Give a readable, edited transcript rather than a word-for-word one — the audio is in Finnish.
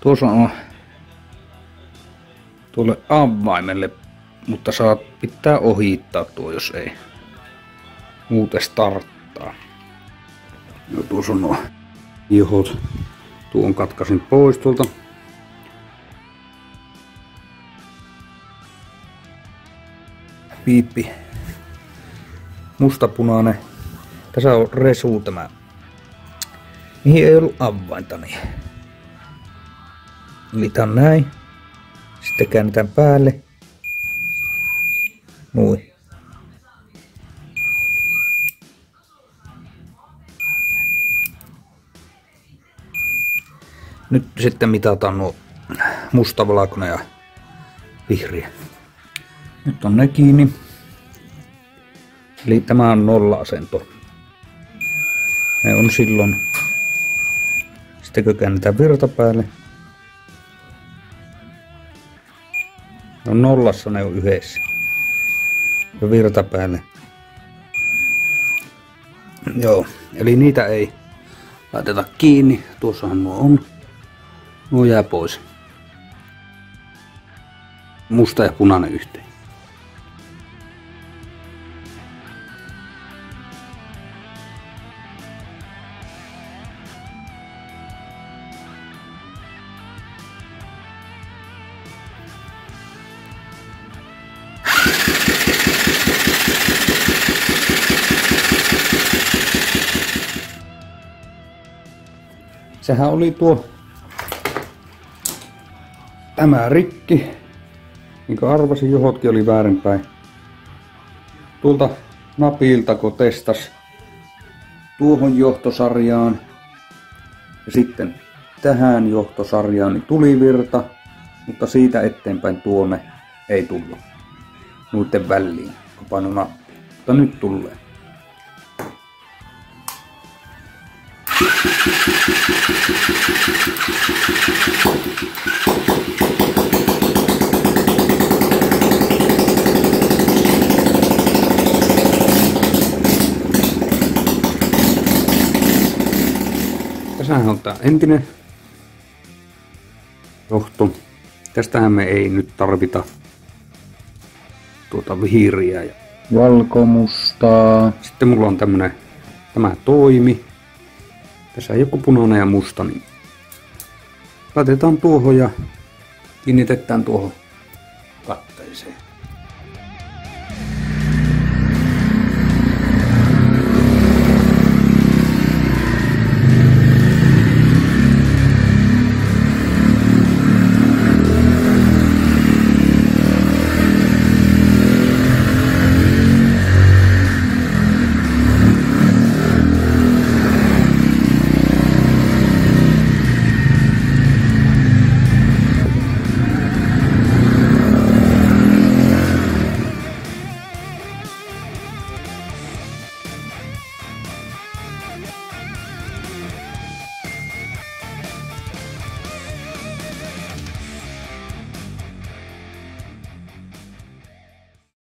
Tuossa on tuolle avaimelle, mutta saat pitää ohittaa tuo, jos ei muuten starttaa. No, tuossa on nuo ihot. Tuon katkasin pois tuolta. Piippi. Mustapunainen. Tässä on resu tämä. Mihin ei ollut avainta, niin litan näin. Sitten käännetään päälle. Noin. Nyt sitten mitataan nuo musta, valkoinen ja vihreä. Nyt on ne kiinni. Eli tämä on nolla-asento. Ne on silloin. Sitten kun käännetään virta päälle. No nollassa ne on yhdessä. Ja virta päälle. Joo, eli niitä ei laiteta kiinni. Tuossahan nuo on. Nuo jää pois. Musta ja punainen yhteen. Sehän oli tämä rikki. Niin kuin arvasin, johotkin oli väärinpäin. Tuolta napilta kun testas tuohon johtosarjaan ja sitten tähän johtosarjaan, niin tuli virta, mutta siitä eteenpäin tuonne ei tullut. Noiden väliin, kun paino nappia. Mutta nyt tulee. Tässähän on tää entinen johto. Tästähän me ei nyt tarvita vihriä ja valkomustaa. Sitten mulla on tämä toimi. Tässä on joku punainen ja musta, niin laitetaan tuohon ja kiinnitetään tuohon katteeseen.